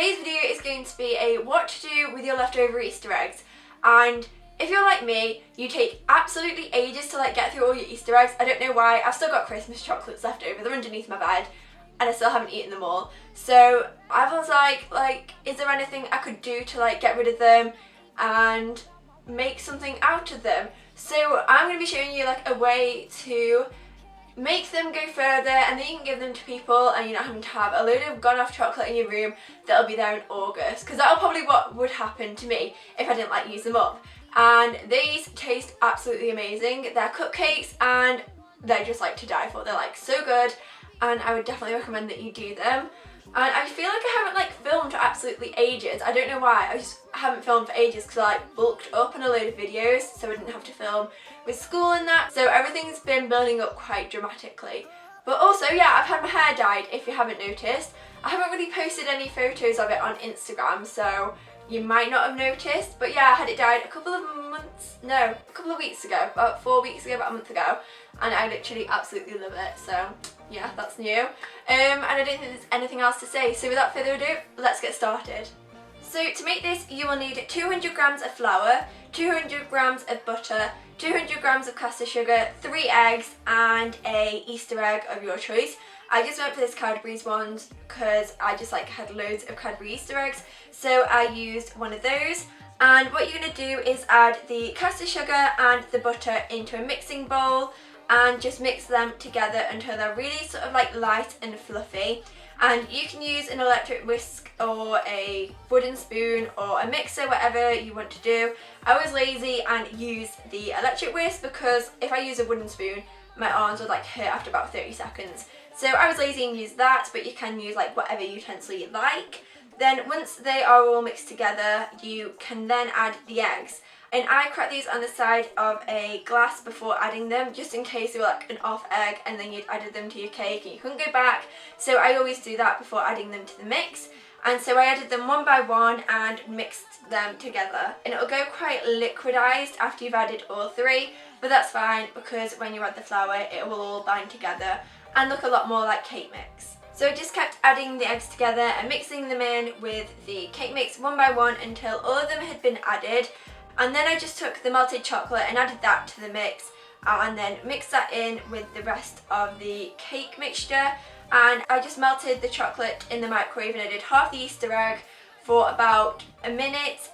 today's video is going to be a what to do with your leftover Easter eggs. And if you're like me, you take absolutely ages to get through all your Easter eggs. I don't know why. I've still got Christmas chocolates left over. They're underneath my bed and I still haven't eaten them all. So I was like, is there anything I could do to get rid of them and make something out of them? So I'm going to be showing you a way to make them go further, and then you can give them to people and you're not having to have a load of gone off chocolate in your room that'll be there in August, because that'll probably what would happen to me if I didn't use them up. And these taste absolutely amazing. They're cupcakes and they're just to die for. They're so good, and I would definitely recommend that you do them. And I feel like I haven't filmed for absolutely ages. I don't know why. I just haven't filmed for ages because I bulked up on a load of videos, so I didn't have to film with school and that. So everything's been building up quite dramatically. But also, yeah, I've had my hair dyed, if you haven't noticed. I haven't really posted any photos of it on Instagram, so you might not have noticed. But yeah, I had it dyed a couple of weeks ago, about 4 weeks ago, about a month ago. And I literally absolutely love it, so yeah, that's new. And I don't think there's anything else to say, so without further ado, let's get started. So to make this, you will need 200 grams of flour, 200 grams of butter, 200 grams of caster sugar, 3 eggs, and a Easter egg of your choice. I just went for this Cadbury's ones because I just had loads of Cadbury Easter eggs, so I used one of those. And what you're going to do is add the caster sugar and the butter into a mixing bowl and just mix them together until they're really light and fluffy. And you can use an electric whisk or a wooden spoon or a mixer, whatever you want to do. I was lazy and used the electric whisk because if I use a wooden spoon, my arms would hurt after about 30 seconds. So I was lazy and used that, but you can use whatever utensil you like. Then once they are all mixed together, you can then add the eggs. And I cracked these on the side of a glass before adding them, just in case they were an off egg and then you'd added them to your cake and you couldn't go back. So I always do that before adding them to the mix. And so I added them one by one and mixed them together. And it'll go quite liquidized after you've added all 3, but that's fine because when you add the flour, it will all bind together and look a lot more like cake mix. So I just kept adding the eggs together and mixing them in with the cake mix one by one until all of them had been added. And then I just took the melted chocolate and added that to the mix and then mixed that in with the rest of the cake mixture. And I just melted the chocolate in the microwave and I did half the Easter egg for about a minute.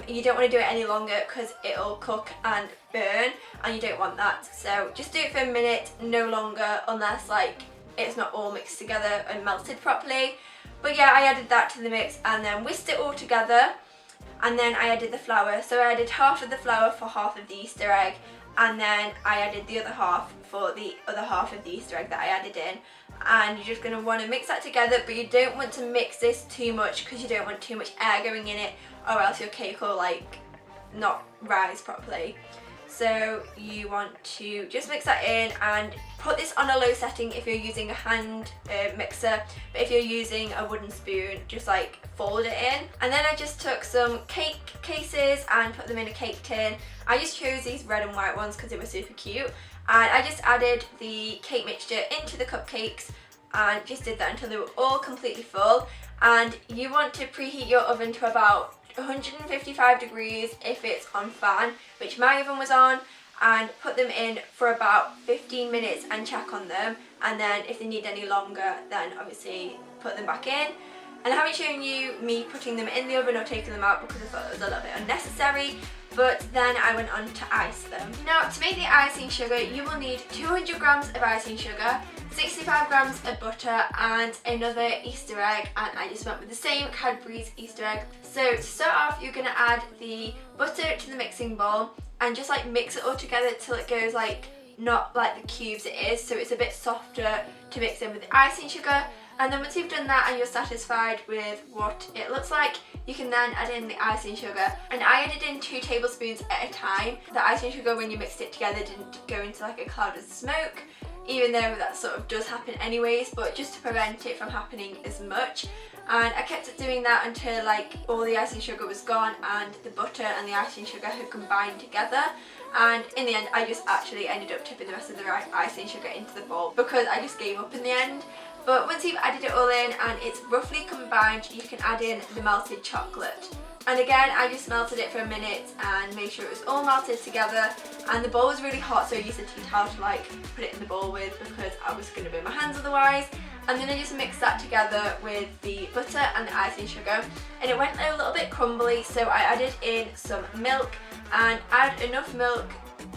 You don't want to do it any longer because it'll cook and burn and you don't want that. So just do it for a minute, no longer, unless it's not all mixed together and melted properly. But yeah, I added that to the mix and then whisked it all together. And then I added the flour, so I added half of the flour for half of the Easter egg, and then I added the other half for the other half of the Easter egg that I added in. And you're just going to want to mix that together, but you don't want to mix this too much because you don't want too much air going in it, or else your cake will not rise properly. So you want to just mix that in and put this on a low setting if you're using a hand mixer, but if you're using a wooden spoon, just fold it in. And then I just took some cake cases and put them in a cake tin. I just chose these red and white ones because they were super cute. And I just added the cake mixture into the cupcakes and just did that until they were all completely full. And you want to preheat your oven to about 155 degrees if it's on fan, which my oven was on, and put them in for about 15 minutes and check on them. And then if they need any longer, then obviously put them back in. And I haven't shown you me putting them in the oven or taking them out because I thought it was a little bit unnecessary, but then I went on to ice them. Now to make the icing sugar, you will need 200 grams of icing sugar, 65 grams of butter and another Easter egg, and I just went with the same Cadbury's Easter egg. So to start off, you're going to add the butter to the mixing bowl and just mix it all together till it goes not like the cubes it is, so it's a bit softer to mix in with the icing sugar. And then once you've done that and you're satisfied with what it looks like, you can then add in the icing sugar. And I added in 2 tablespoons at a time. The icing sugar, when you mixed it together, didn't go into a cloud of smoke, even though that sort of does happen anyways, but just to prevent it from happening as much. And I kept doing that until all the icing sugar was gone and the butter and the icing sugar had combined together. And in the end, I just actually ended up tipping the rest of the icing sugar into the bowl because I just gave up in the end. But once you've added it all in and it's roughly combined, you can add in the melted chocolate. And again, I just melted it for a minute and made sure it was all melted together. And the bowl was really hot, so I used a tea towel to like put it in the bowl with, because I was going to burn my hands otherwise. And then I just mixed that together with the butter and the icing sugar, and it went a little bit crumbly, so I added in some milk, and add enough milk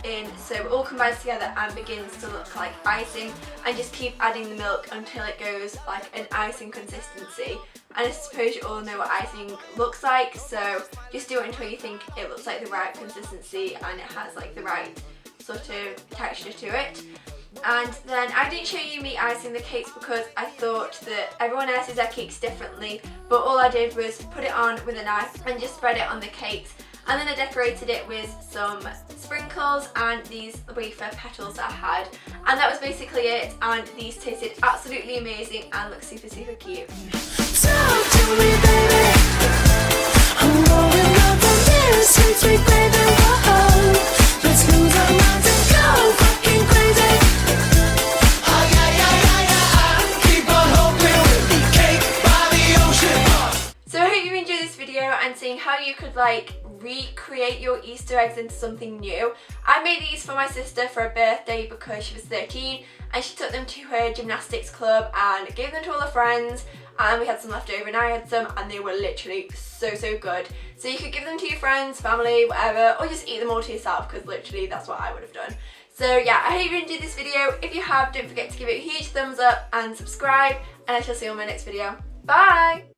in so it all combines together and begins to look like icing, and just keep adding the milk until it goes like an icing consistency. And I suppose you all know what icing looks like, so just do it until you think it looks like the right consistency and it has like the right sort of texture to it. And then I didn't show you me icing the cakes because I thought that everyone ices their cakes differently, but all I did was put it on with a knife and just spread it on the cakes, and then I decorated it with some sprinkles and these wafer petals that I had, and that was basically it. And these tasted absolutely amazing and look super cute. Talk to me, baby. I'm going up on this sweet baby. Whoa. Let's lose our minds and go fucking crazy. Keep on hoping we'll be cake by the ocean. So I hope you enjoyed this video and seeing how you could like recreate your Easter eggs into something new. I made these for my sister for her birthday because she was 13 and she took them to her gymnastics club and gave them to all her friends, and we had some left over and I had some, and they were literally so good. So you could give them to your friends, family, whatever, or just eat them all to yourself, because literally that's what I would have done. So yeah, I hope you enjoyed this video. If you have, don't forget to give it a huge thumbs up and subscribe, and I shall see you on my next video. Bye!